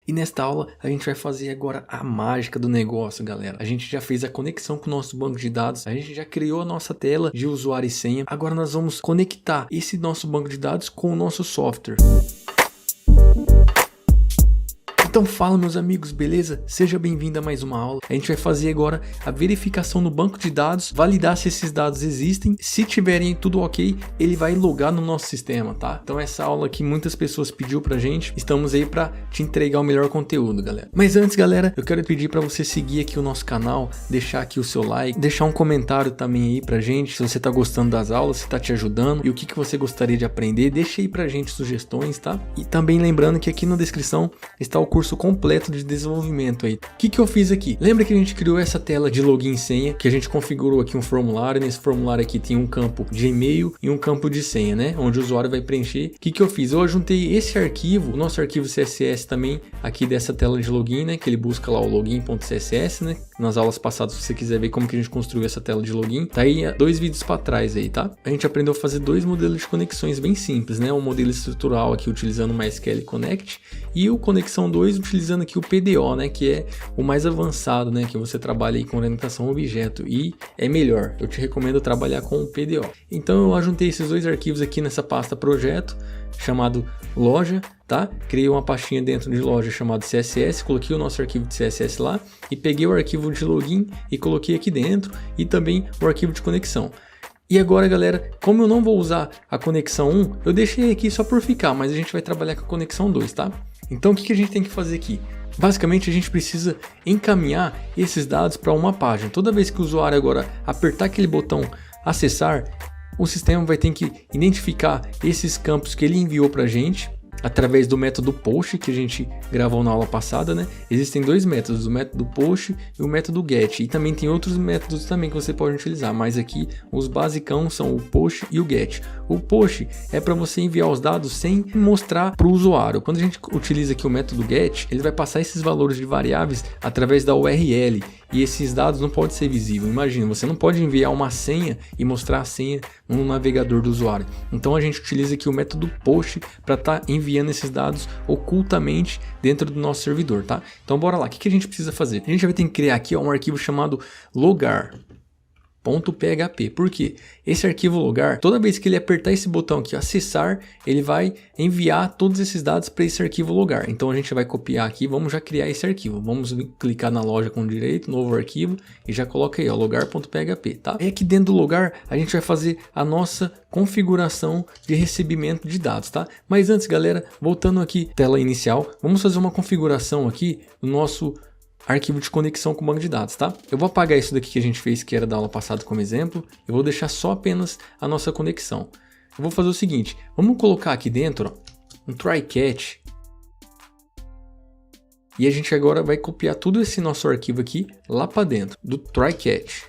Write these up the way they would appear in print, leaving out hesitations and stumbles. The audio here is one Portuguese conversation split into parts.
E nesta aula a gente vai fazer agora a mágica do negócio, galera. A gente já fez a conexão com o nosso banco de dados, a gente já criou a nossa tela de usuário e senha. Agora nós vamos conectar esse nosso banco de dados com o nosso software. Então fala, meus amigos, beleza? Seja bem-vindo a mais uma aula. A gente vai fazer agora a verificação no banco de dados, validar se esses dados existem. Se tiverem tudo ok, ele vai logar no nosso sistema, tá? Então essa aula que muitas pessoas pediu pra gente, estamos aí pra te entregar o melhor conteúdo, galera. Mas antes, galera, eu quero pedir pra você seguir aqui o nosso canal, deixar aqui o seu like, deixar um comentário também aí pra gente, se você tá gostando das aulas, se tá te ajudando e o que você gostaria de aprender, deixa aí pra gente sugestões, tá? E também lembrando que aqui na descrição está o curso completo de desenvolvimento aí. O que eu fiz aqui? Lembra que a gente criou essa tela de login e senha, que a gente configurou aqui um formulário, nesse formulário aqui tem um campo de e-mail e um campo de senha, né? Onde o usuário vai preencher. O que eu fiz? Eu juntei esse arquivo, o nosso arquivo CSS também, aqui dessa tela de login, né? Que ele busca lá o login.css, né? Nas aulas passadas, se você quiser ver como que a gente construiu essa tela de login, tá aí 2 vídeos para trás aí, tá? A gente aprendeu a fazer 2 modelos de conexões bem simples, né? Um modelo estrutural aqui utilizando o MySQL Connect e o Conexão 2 utilizando aqui o PDO, né? Que é o mais avançado, né? Que você trabalha aí com orientação a objeto e é melhor. Eu te recomendo trabalhar com o PDO. Então eu ajuntei esses 2 arquivos aqui nessa pasta projeto, chamado loja, tá? Criei uma pastinha dentro de loja chamada CSS, coloquei o nosso arquivo de CSS lá e peguei o arquivo de login e coloquei aqui dentro e também o arquivo de conexão. E agora, galera, como eu não vou usar a conexão 1, eu deixei aqui só por ficar, mas a gente vai trabalhar com a conexão 2, tá? Então o que a gente tem que fazer aqui? Basicamente a gente precisa encaminhar esses dados para uma página. Toda vez que o usuário agora apertar aquele botão acessar, o sistema vai ter que identificar esses campos que ele enviou para a gente através do método post que a gente gravou na aula passada, né? Existem 2 métodos, o método post e o método get, e também tem outros métodos também que você pode utilizar, mas aqui os basicão são o post e o get. O post é para você enviar os dados sem mostrar para o usuário. Quando a gente utiliza aqui o método get, ele vai passar esses valores de variáveis através da URL e esses dados não podem ser visíveis. Imagina, você não pode enviar uma senha e mostrar a senha no navegador do usuário. Então a gente utiliza aqui o método post para estar enviando esses dados ocultamente dentro do nosso servidor, tá? Então bora lá, o que a gente precisa fazer? A gente vai ter que criar aqui um arquivo chamado logar.php. Por quê? Esse arquivo logar, toda vez que ele apertar esse botão aqui, acessar, ele vai enviar todos esses dados para esse arquivo logar. Então a gente vai copiar aqui, vamos já criar esse arquivo. Vamos clicar na loja com direito, novo arquivo, e já coloca aí, ó, logar.php, tá? E aqui dentro do logar, a gente vai fazer a nossa configuração de recebimento de dados, tá? Mas antes, galera, voltando aqui, tela inicial, vamos fazer uma configuração aqui do nosso arquivo de conexão com o banco de dados, tá? Eu vou apagar isso daqui que a gente fez, que era da aula passada como exemplo. Eu vou deixar só apenas a nossa conexão. Eu vou fazer o seguinte, vamos colocar aqui dentro, ó, um try catch. E a gente agora vai copiar tudo esse nosso arquivo aqui lá para dentro do try catch.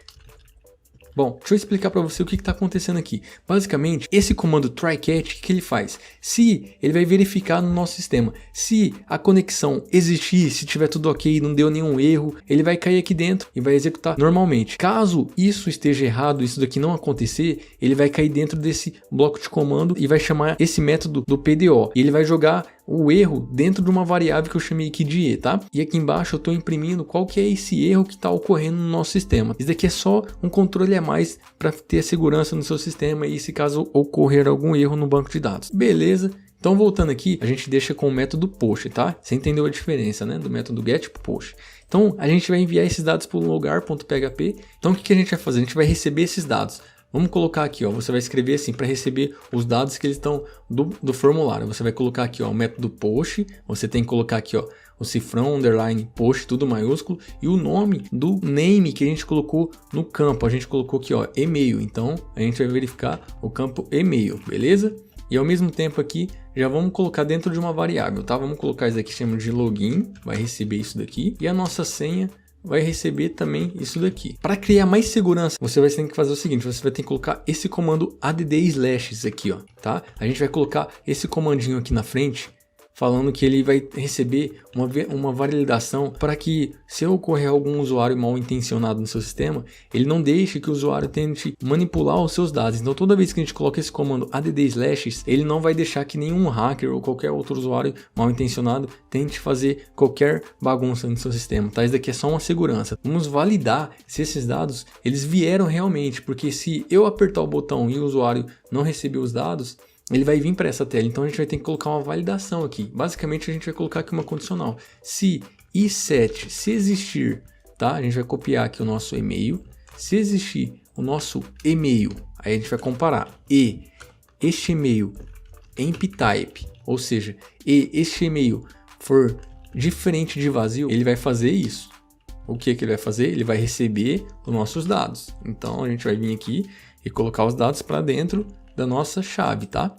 Bom, deixa eu explicar para você o que está acontecendo aqui. Basicamente, esse comando try-catch, o que ele faz? Se ele vai verificar no nosso sistema, se a conexão existir, se tiver tudo ok, não deu nenhum erro, ele vai cair aqui dentro e vai executar normalmente. Caso isso esteja errado, isso daqui não acontecer, ele vai cair dentro desse bloco de comando e vai chamar esse método do PDO. E ele vai jogar o erro dentro de uma variável que eu chamei aqui de E, tá? E aqui embaixo eu estou imprimindo qual que é esse erro que está ocorrendo no nosso sistema. Isso daqui é só um controle a mais para ter a segurança no seu sistema e se caso ocorrer algum erro no banco de dados. Beleza? Então voltando aqui, a gente deixa com o método post, tá? Você entendeu a diferença, né? Do método get para post. Então a gente vai enviar esses dados para o logar.php. Então o que a gente vai fazer? A gente vai receber esses dados. Vamos colocar aqui, ó, você vai escrever assim para receber os dados que eles estão do formulário. Você vai colocar aqui, ó, o método post, você tem que colocar aqui, ó, o cifrão, underline, post, tudo maiúsculo e o nome do name que a gente colocou no campo. A gente colocou aqui, ó, e-mail. Então a gente vai verificar o campo e-mail, beleza? E ao mesmo tempo aqui já vamos colocar dentro de uma variável, tá? Vamos colocar isso aqui, chama de login, vai receber isso daqui e a nossa senha vai receber também isso daqui. Para criar mais segurança, você vai ter que fazer o seguinte, você vai ter que colocar esse comando add/, aqui, ó, tá? A gente vai colocar esse comandinho aqui na frente, falando que ele vai receber uma validação para que, se ocorrer algum usuário mal intencionado no seu sistema, ele não deixe que o usuário tente manipular os seus dados. Então toda vez que a gente coloca esse comando add/, ele não vai deixar que nenhum hacker ou qualquer outro usuário mal intencionado tente fazer qualquer bagunça no seu sistema, tá? Isso daqui é só uma segurança. Vamos validar se esses dados eles vieram realmente, porque se eu apertar o botão e o usuário não receber os dados, ele vai vir para essa tela. Então a gente vai ter que colocar uma validação aqui. Basicamente a gente vai colocar aqui uma condicional. Se i7, se existir, tá? A gente vai copiar aqui o nosso e-mail. Se existir o nosso e-mail, aí a gente vai comparar. E este e-mail empty type, ou seja, e este e-mail for diferente de vazio, ele vai fazer isso. O que ele vai fazer? Ele vai receber os nossos dados. Então a gente vai vir aqui e colocar os dados para dentro da nossa chave, tá?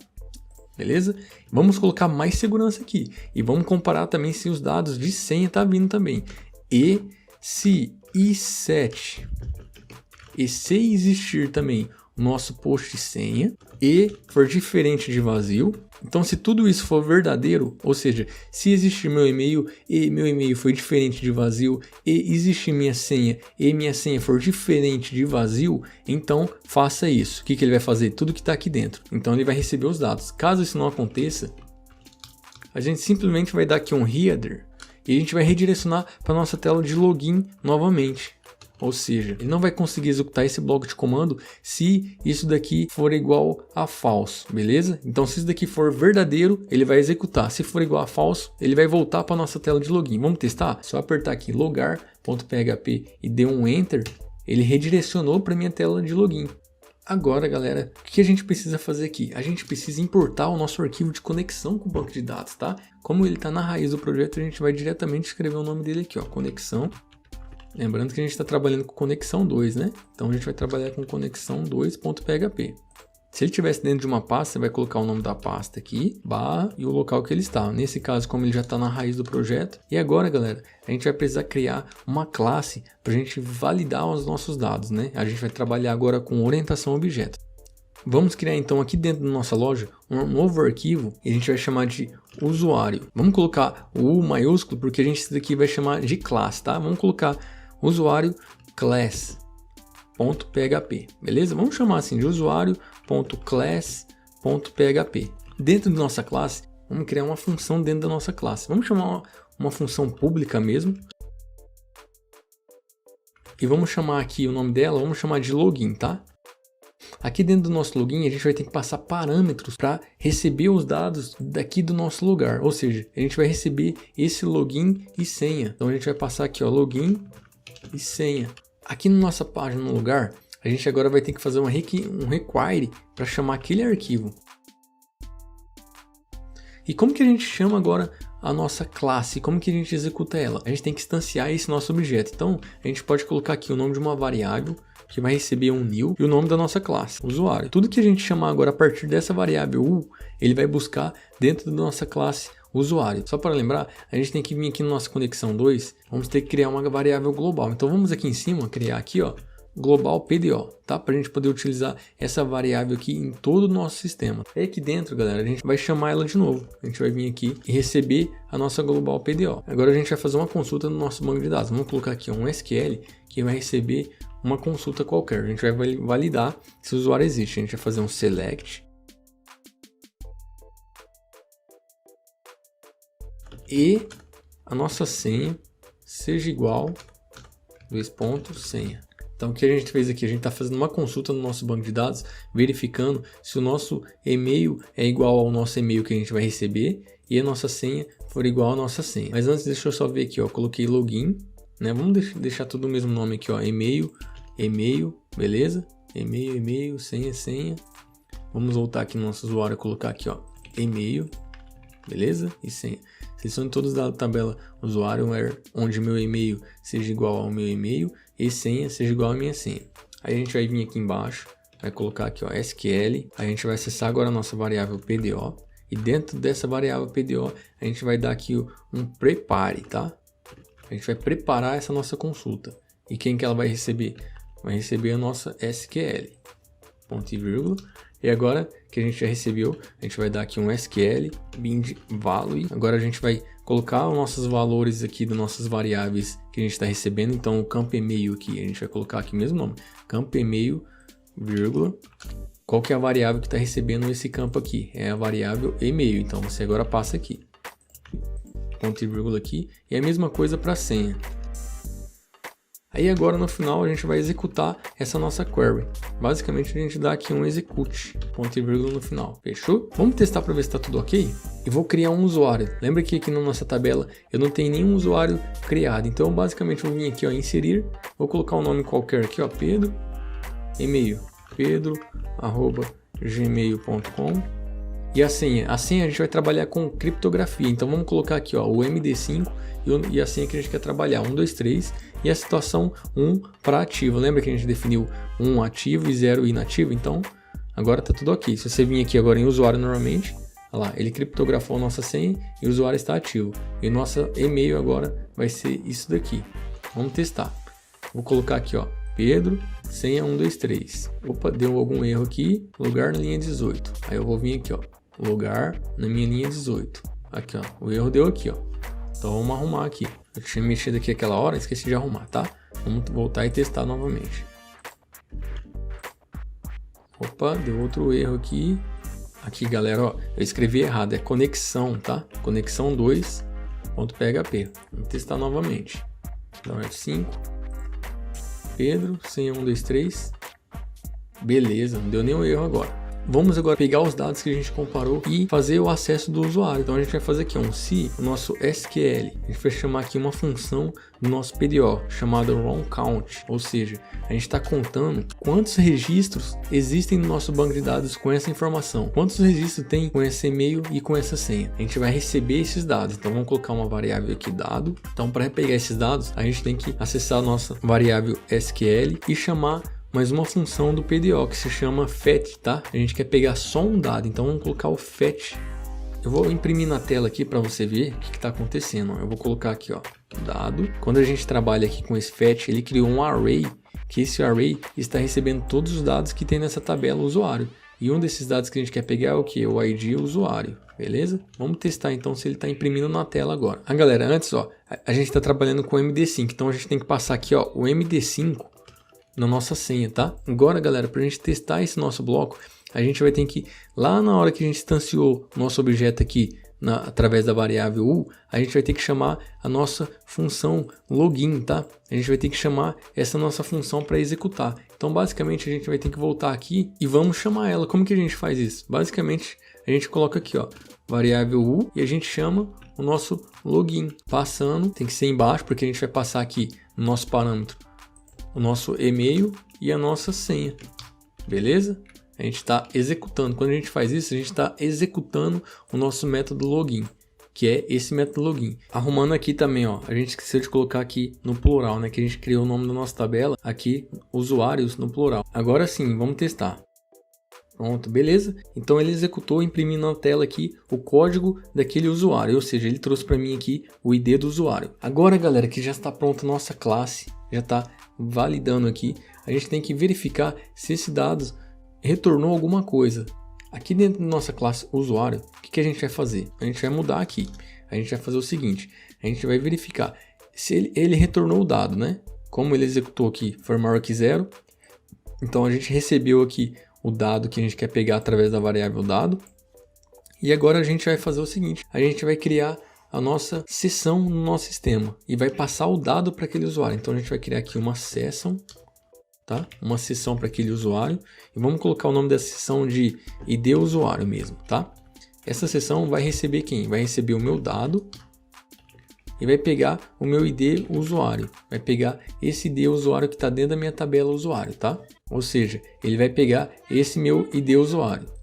Beleza? Vamos colocar mais segurança aqui e vamos comparar também se os dados de senha tá vindo também. E se i7 e se existir também o nosso post senha e for diferente de vazio, então se tudo isso for verdadeiro, ou seja, se existir meu e-mail e meu e-mail foi diferente de vazio e existir minha senha e minha senha for diferente de vazio, então faça isso. O que ele vai fazer? Tudo que está aqui dentro. Então ele vai receber os dados. Caso isso não aconteça, a gente simplesmente vai dar aqui um header e a gente vai redirecionar para nossa tela de login novamente. Ou seja, ele não vai conseguir executar esse bloco de comando se isso daqui for igual a falso, beleza? Então se isso daqui for verdadeiro, ele vai executar. Se for igual a falso, ele vai voltar para a nossa tela de login. Vamos testar? Só apertar aqui logar.php e dê um enter, ele redirecionou para minha tela de login. Agora, galera, o que a gente precisa fazer aqui? A gente precisa importar o nosso arquivo de conexão com o banco de dados, tá? Como ele está na raiz do projeto, a gente vai diretamente escrever o nome dele aqui, ó, conexão. Lembrando que a gente está trabalhando com conexão 2, né? Então a gente vai trabalhar com conexão 2.php. Se ele estivesse dentro de uma pasta, você vai colocar o nome da pasta aqui, barra e o local que ele está. Nesse caso, como ele já está na raiz do projeto. E agora, galera, a gente vai precisar criar uma classe para a gente validar os nossos dados, né? A gente vai trabalhar agora com orientação a objeto. Vamos criar então aqui dentro da nossa loja um novo arquivo e a gente vai chamar de usuário. Vamos colocar o U maiúsculo porque a gente isso daqui vai chamar de classe, tá? Vamos colocar usuário class.php, beleza? Vamos chamar assim de usuário.class.php. Dentro da nossa classe, vamos criar uma função dentro da nossa classe. Vamos chamar uma função pública mesmo. E vamos chamar aqui o nome dela, vamos chamar de login, tá? Aqui dentro do nosso login, a gente vai ter que passar parâmetros para receber os dados daqui do nosso lugar. Ou seja, a gente vai receber esse login e senha. Então a gente vai passar aqui, ó, login e senha. Aqui na nossa página no lugar, a gente agora vai ter que fazer um require para chamar aquele arquivo. E como que a gente chama agora a nossa classe? Como que a gente executa ela? A gente tem que instanciar esse nosso objeto. Então a gente pode colocar aqui o nome de uma variável que vai receber um new e o nome da nossa classe, usuário. Tudo que a gente chamar agora a partir dessa variável u, ele vai buscar dentro da nossa classe usuário. Só para lembrar, a gente tem que vir aqui na nossa conexão 2, vamos ter que criar uma variável global. Então vamos aqui em cima, criar aqui, ó, global PDO, tá? Para a gente poder utilizar essa variável aqui em todo o nosso sistema. E aqui dentro, galera, a gente vai chamar ela de novo. A gente vai vir aqui e receber a nossa global PDO. Agora a gente vai fazer uma consulta no nosso banco de dados. Vamos colocar aqui um SQL que vai receber uma consulta qualquer. A gente vai validar se o usuário existe. A gente vai fazer um select e a nossa senha seja igual senha. Então o que a gente fez aqui? A gente está fazendo uma consulta no nosso banco de dados, verificando se o nosso e-mail é igual ao nosso e-mail que a gente vai receber e a nossa senha for igual à nossa senha. Mas antes, deixa eu só ver aqui, ó, coloquei login, né? Vamos deixar tudo o mesmo nome aqui, ó, e-mail, beleza? E-mail, senha. Vamos voltar aqui no nosso usuário, colocar aqui, ó, e-mail, beleza? E senha. Selecione todos da tabela usuário, onde meu e-mail seja igual ao meu e-mail e senha seja igual à minha senha. Aí a gente vai vir aqui embaixo, vai colocar aqui, ó, SQL, aí a gente vai acessar agora a nossa variável PDO e dentro dessa variável PDO a gente vai dar aqui um prepare, tá? A gente vai preparar essa nossa consulta. E quem que ela vai receber? Vai receber a nossa SQL, ponto e vírgula, E agora que a gente já recebeu, a gente vai dar aqui um SQL bind value. Agora a gente vai colocar os nossos valores aqui das nossas variáveis que a gente está recebendo. Então o campo e-mail aqui, a gente vai colocar aqui o mesmo nome, campo e-mail, vírgula. Qual que é a variável que está recebendo esse campo aqui? É a variável e-mail. Então você agora passa aqui, ponto e vírgula aqui. E a mesma coisa para a senha. Aí agora no final a gente vai executar essa nossa query. Basicamente a gente dá aqui um execute, ponto e vírgula no final. Fechou? Vamos testar para ver se está tudo ok? E vou criar um usuário. Lembra que aqui na nossa tabela eu não tenho nenhum usuário criado. Então basicamente eu vou vir aqui, ó, inserir. Vou colocar um nome qualquer aqui, ó, Pedro. E-mail, pedro@gmail.com. E a senha a gente vai trabalhar com criptografia. Então vamos colocar aqui, ó, o MD5 e a senha que a gente quer trabalhar, 1, 2, 3. E a situação 1 para ativo. Lembra que a gente definiu 1 ativo e 0 inativo? Então agora tá tudo ok. Se você vir aqui agora em usuário normalmente, olha lá, ele criptografou a nossa senha e o usuário está ativo. E o nosso e-mail agora vai ser isso daqui. Vamos testar. Vou colocar aqui, ó, Pedro, senha 1, 2, 3. Opa, deu algum erro aqui. Lugar na linha 18. Aí eu vou vir aqui, ó, lugar na minha linha 18. Aqui, ó, o erro deu aqui, ó. Então vamos arrumar aqui. Eu tinha mexido aqui aquela hora, esqueci de arrumar, tá? Vamos voltar e testar novamente. Opa, deu outro erro aqui. Aqui, galera, ó, eu escrevi errado, é conexão, tá? Conexão 2.php. Vamos testar novamente. Então F5. Pedro, senha 1, 2, 3. Beleza, não deu nenhum erro agora. Vamos agora pegar os dados que a gente comparou e fazer o acesso do usuário. Então a gente vai fazer aqui um se o nosso SQL. A gente vai chamar aqui uma função do nosso PDO chamada ROM_COUNT, ou seja, a gente está contando quantos registros existem no nosso banco de dados com essa informação. Quantos registros tem com esse e-mail e com essa senha. A gente vai receber esses dados. Então vamos colocar uma variável aqui dado. Então para pegar esses dados a gente tem que acessar a nossa variável SQL e chamar mais uma função do PDO que se chama fetch, tá? A gente quer pegar só um dado, então vamos colocar o fetch. Eu vou imprimir na tela aqui para você ver o que está acontecendo. Eu vou colocar aqui, ó, dado. Quando a gente trabalha aqui com esse fetch, ele criou um array, que esse array está recebendo todos os dados que tem nessa tabela usuário. E um desses dados que a gente quer pegar é o que? O ID usuário, beleza? Vamos testar então se ele está imprimindo na tela agora. Ah, galera, antes, ó, a gente está trabalhando com o MD5, então a gente tem que passar aqui, ó, o MD5 na nossa senha, tá? Agora, galera, para a gente testar esse nosso bloco, a gente vai ter que, lá na hora que a gente instanciou o nosso objeto aqui, através da variável u, a gente vai ter que chamar a nossa função login, tá? A gente vai ter que chamar essa nossa função para executar. Então, basicamente, a gente vai ter que voltar aqui e vamos chamar ela. Como que a gente faz isso? Basicamente, a gente coloca aqui, ó, variável u e a gente chama o nosso login. Passando, tem que ser embaixo, porque a gente vai passar aqui no nosso parâmetro o nosso e-mail e a nossa senha, beleza? A gente está executando. Quando a gente faz isso, a gente está executando o nosso método login, que é esse método login. Arrumando aqui também, ó, a gente esqueceu de colocar aqui no plural, né? Que a gente criou o nome da nossa tabela aqui, usuários no plural. Agora sim, vamos testar. Pronto, beleza? Então ele executou, imprimindo na tela aqui o código daquele usuário, ou seja, ele trouxe para mim aqui o ID do usuário. Agora, galera, que já está pronta a nossa classe, já está validando aqui, a gente tem que verificar se esse dados retornou alguma coisa. Aqui dentro da nossa classe usuário, o que a gente vai fazer? A gente vai mudar aqui. A gente vai fazer o seguinte, a gente vai verificar se ele retornou o dado, né? Como ele executou aqui, for maior que 0, então a gente recebeu aqui o dado que a gente quer pegar através da variável dado. E agora a gente vai fazer o seguinte, a gente vai criar a nossa sessão no nosso sistema e vai passar o dado para aquele usuário. Então a gente vai criar aqui uma session, tá? Uma sessão para aquele usuário e vamos colocar o nome dessa sessão de ID usuário mesmo, tá? Essa sessão vai receber quem? Vai receber o meu dado e vai pegar o meu ID usuário. Vai pegar esse ID usuário que está dentro da minha tabela usuário, tá? Ou seja, ele vai pegar esse meu ID usuário.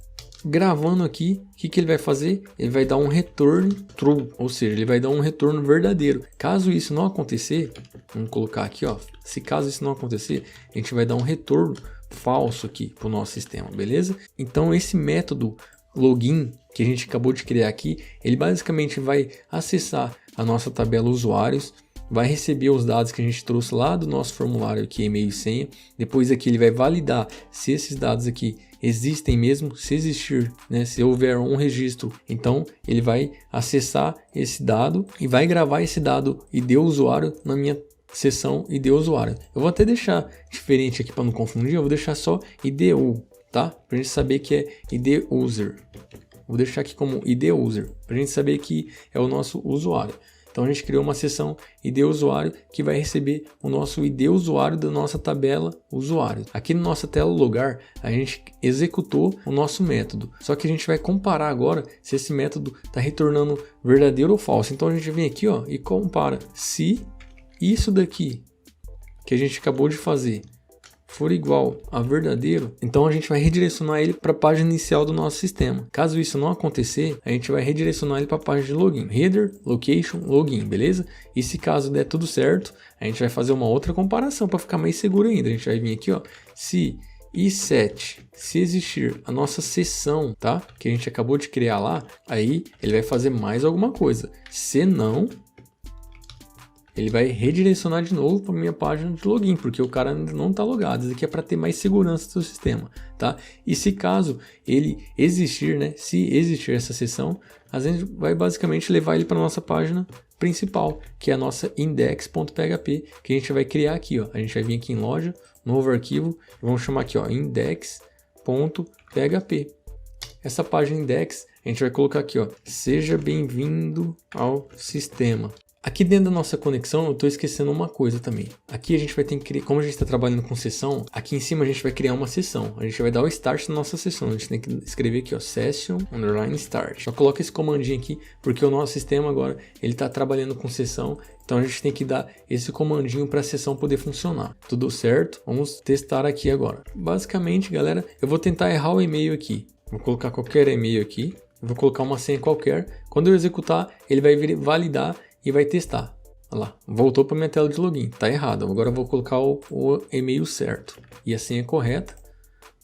Gravando aqui, o que ele vai fazer? Ele vai dar um return true, ou seja, ele vai dar um retorno verdadeiro. Caso isso não acontecer, vamos colocar aqui, ó, se caso isso não acontecer, a gente vai dar um retorno falso aqui para o nosso sistema, beleza? Então esse método login que a gente acabou de criar aqui, ele basicamente vai acessar a nossa tabela usuários vai receber os dados que a gente trouxe lá do nosso formulário aqui, e-mail e senha. Depois aqui ele vai validar se esses dados aqui existem mesmo, se existir, né, se houver um registro, então ele vai acessar esse dado e vai gravar esse dado ID usuário na minha seção ID usuário. Eu vou até deixar diferente aqui para não confundir, eu vou deixar só IDU, tá? Para a gente saber que é ID user. Vou deixar aqui como ID user, para a gente saber que é o nosso usuário. Então a gente criou uma seção ID usuário que vai receber o nosso ID usuário da nossa tabela usuário. Aqui na nossa tela logar, a gente executou o nosso método. Só que a gente vai comparar agora se esse método está retornando verdadeiro ou falso. Então a gente vem aqui, ó, e compara. Se isso daqui que a gente acabou de fazer for igual a verdadeiro, então a gente vai redirecionar ele para a página inicial do nosso sistema. Caso isso não acontecer, a gente vai redirecionar ele para a página de login, header, location, login, beleza? E se caso der tudo certo, a gente vai fazer uma outra comparação para ficar mais seguro ainda. A gente vai vir aqui, ó, se i7, se existir a nossa seção, tá? Que a gente acabou de criar lá, aí ele vai fazer mais alguma coisa. Se não, ele vai redirecionar de novo para minha página de login, porque o cara ainda não está logado. Isso aqui é para ter mais segurança do seu sistema, tá? E se caso ele existir, né? Se existir essa seção, a gente vai basicamente levar ele para nossa página principal, que é a nossa index.php, que a gente vai criar aqui, ó. A gente vai vir aqui em loja, novo arquivo, vamos chamar aqui, ó, index.php. Essa página index, a gente vai colocar aqui, ó, seja bem-vindo ao sistema. Aqui dentro da nossa conexão eu estou esquecendo uma coisa também. Aqui a gente vai ter que criar, como a gente está trabalhando com sessão, aqui em cima a gente vai criar uma sessão. A gente vai dar o start na nossa sessão. A gente tem que escrever aqui, ó, session_start. Só coloca esse comandinho aqui, porque o nosso sistema agora ele está trabalhando com sessão. Então a gente tem que dar esse comandinho para a sessão poder funcionar. Tudo certo? Vamos testar aqui agora. Basicamente, galera, eu vou tentar errar o e-mail aqui. Vou colocar qualquer e-mail aqui. Vou colocar uma senha qualquer. Quando eu executar, ele vai validar e vai testar. Olha lá, voltou para minha tela de login. Tá errado. Agora eu vou colocar o e-mail certo e a senha correta.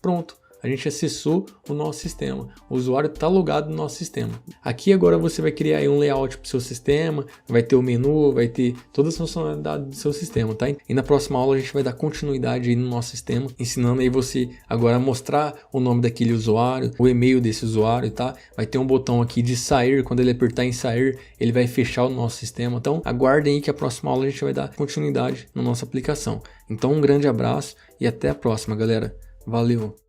Pronto. A gente acessou o nosso sistema. O usuário está logado no nosso sistema. Aqui agora você vai criar aí um layout para o seu sistema. Vai ter o menu, vai ter todas as funcionalidades do seu sistema, tá? E na próxima aula a gente vai dar continuidade aí no nosso sistema, ensinando aí você agora a mostrar o nome daquele usuário, o e-mail desse usuário, tá? Vai ter um botão aqui de sair. Quando ele apertar em sair, ele vai fechar o nosso sistema. Então aguardem aí que a próxima aula a gente vai dar continuidade na nossa aplicação. Então um grande abraço e até a próxima, galera. Valeu!